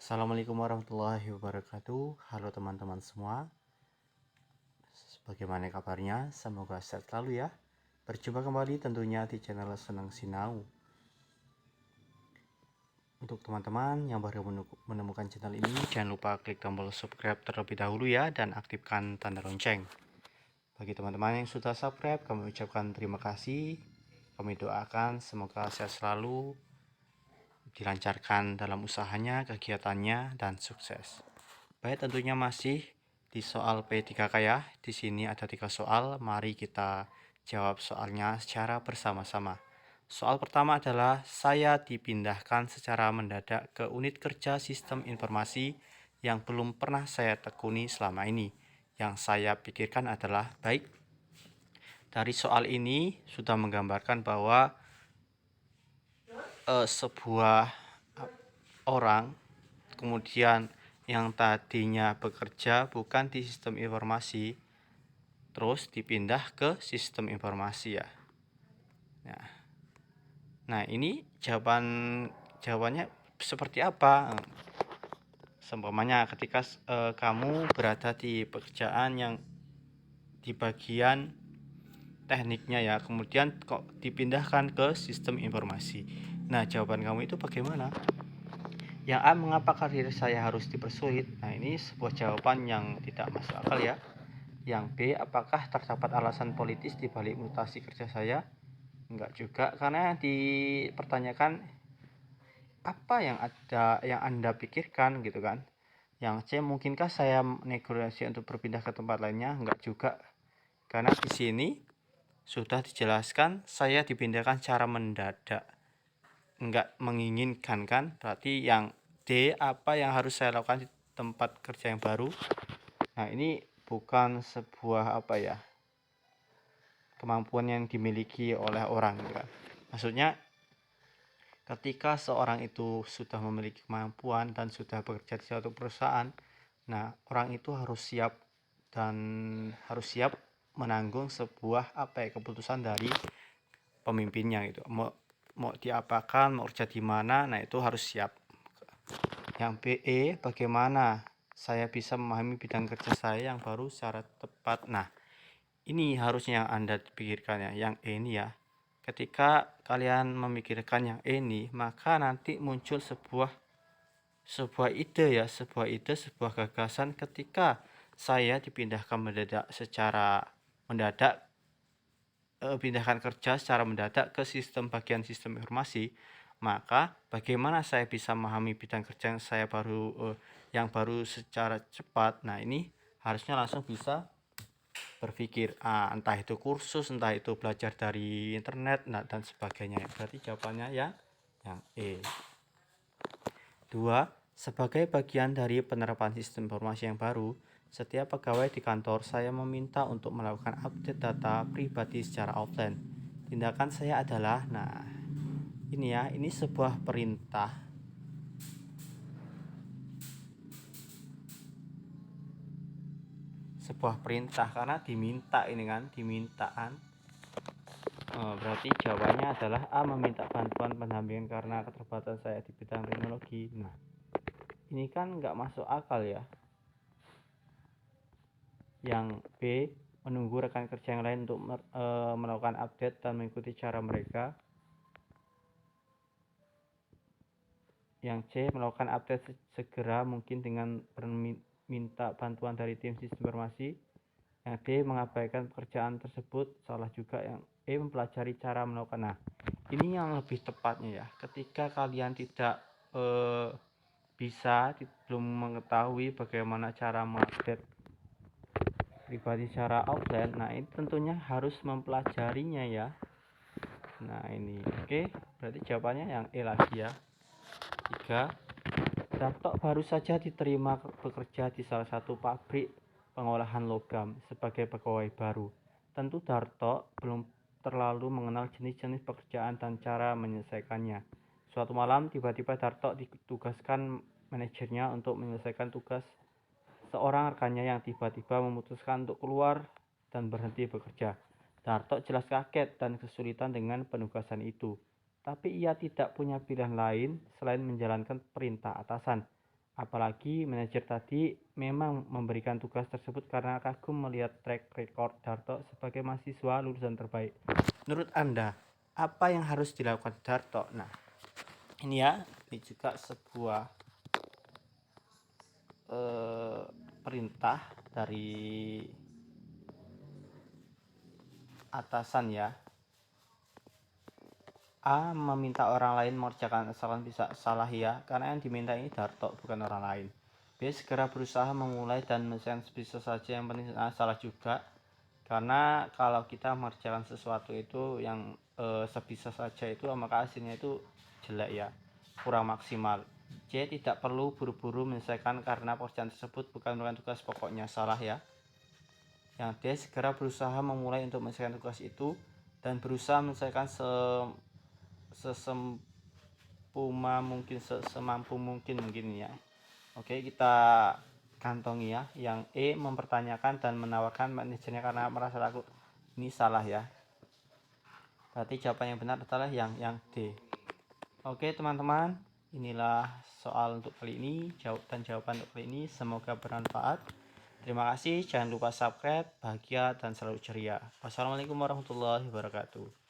Assalamualaikum warahmatullahi wabarakatuh. Halo teman-teman semua. Bagaimana kabarnya? Semoga sehat selalu ya. Berjumpa kembali tentunya di channel Senang Sinau. Untuk teman-teman yang baru menemukan channel ini, jangan lupa klik tombol subscribe terlebih dahulu ya dan aktifkan tanda lonceng. Bagi teman-teman yang sudah subscribe, kami ucapkan terima kasih. Kami doakan semoga sehat selalu, dilancarkan dalam usahanya, kegiatannya, dan sukses. Baik, tentunya masih di soal P3K ya. Di sini ada 3 soal, mari kita jawab soalnya secara bersama-sama. Soal pertama adalah saya dipindahkan secara mendadak ke unit kerja sistem informasi yang belum pernah saya tekuni selama ini. Yang saya pikirkan adalah, baik, dari soal ini sudah menggambarkan bahwa sebuah orang kemudian yang tadinya bekerja bukan di sistem informasi terus dipindah ke sistem informasi ya. Nah, ini jawabannya seperti apa? Seumpamanya ketika kamu berada di pekerjaan yang di bagian tekniknya ya, kemudian kok dipindahkan ke sistem informasi. Nah, jawaban kamu itu bagaimana? Yang A, mengapa karir saya harus dipersulit? Nah, ini sebuah jawaban yang tidak masuk akal ya. Yang B, apakah terdapat alasan politis di balik mutasi kerja saya? Enggak juga, karena dipertanyakan apa yang Anda pikirkan gitu kan. Yang C, mungkinkah saya negosiasi untuk berpindah ke tempat lainnya? Enggak juga, karena di sini sudah dijelaskan saya dipindahkan secara mendadak, enggak menginginkan kan. Berarti yang D, apa yang harus saya lakukan di tempat kerja yang baru? Nah, ini bukan sebuah kemampuan yang dimiliki oleh orang gitu kan. Maksudnya ketika seorang itu sudah memiliki kemampuan dan sudah bekerja di suatu perusahaan, nah orang itu harus siap menanggung sebuah keputusan dari pemimpinnya gitu. Mau diapakan, mau kerja di mana, nah itu harus siap. Yang BE, bagaimana saya bisa memahami bidang kerja saya yang baru secara tepat? Nah, ini harusnya yang Anda pikirkan ya, yang E ini ya. Ketika kalian memikirkan yang E ini, maka nanti muncul sebuah ide ya, sebuah gagasan ketika saya dipindahkan pindahkan kerja secara mendadak ke bagian sistem informasi, maka bagaimana saya bisa memahami bidang kerja yang baru secara cepat? Nah, ini harusnya langsung bisa berpikir, entah itu kursus, entah itu belajar dari internet, nah dan sebagainya. Berarti jawabannya yang E. 2. Sebagai bagian dari penerapan sistem informasi yang baru, setiap pegawai di kantor saya meminta untuk melakukan update data pribadi secara offline. Tindakan saya adalah, nah ini ya, ini sebuah perintah. Karena diminta ini kan, berarti jawabannya adalah A, meminta bantuan pendampingan karena keterbatasan saya di bidang teknologi. Nah, ini kan nggak masuk akal ya. Yang B, menunggu rekan kerja yang lain untuk melakukan update dan mengikuti cara mereka. Yang C, melakukan update segera mungkin dengan minta bantuan dari tim sistem informasi. Yang D, mengabaikan pekerjaan tersebut. Salah juga. Yang E, mempelajari cara melakukan. Nah, ini yang lebih tepatnya ya. Ketika kalian tidak belum mengetahui bagaimana cara mengupdate pribadi secara offline, nah ini tentunya harus mempelajarinya ya. Nah, ini oke, berarti jawabannya yang E lagi ya. 3. Darto baru saja diterima bekerja di salah satu pabrik pengolahan logam sebagai pegawai baru. Tentu Darto belum terlalu mengenal jenis-jenis pekerjaan dan cara menyelesaikannya. Suatu malam tiba-tiba Darto ditugaskan manajernya untuk menyelesaikan tugas seorang rekannya yang tiba-tiba memutuskan untuk keluar dan berhenti bekerja. Darto jelas kaget dan kesulitan dengan penugasan itu. Tapi ia tidak punya pilihan lain selain menjalankan perintah atasan. Apalagi manajer tadi memang memberikan tugas tersebut karena kagum melihat track record Darto sebagai mahasiswa lulusan terbaik. Menurut Anda, apa yang harus dilakukan Darto? Nah, ini ya, ini juga sebuah perintah dari atasan ya. A meminta orang lain mengerjakan asalkan bisa salah ya, karena yang diminta ini Darto bukan orang lain. B segera berusaha memulai dan menyelesaikan sebisa saja, yang penting salah juga, karena kalau kita mengerjakan sesuatu itu yang sebisa saja itu maka hasilnya itu jelek ya, kurang maksimal. C tidak perlu buru-buru menyelesaikan karena pekerjaan tersebut bukan merupakan tugas pokoknya, salah ya. Yang D segera berusaha memulai untuk menyelesaikan tugas itu dan berusaha menyelesaikan semampu mungkin ya. Oke, kita kantongi ya. Yang E mempertanyakan dan menawarkan manajernya karena merasa takut. Ini salah ya. Berarti jawaban yang benar adalah yang D. Oke teman-teman, inilah soal untuk kali ini, jawaban untuk kali ini. Semoga bermanfaat. Terima kasih, jangan lupa subscribe, bahagia dan selalu ceria. Wassalamualaikum warahmatullahi wabarakatuh.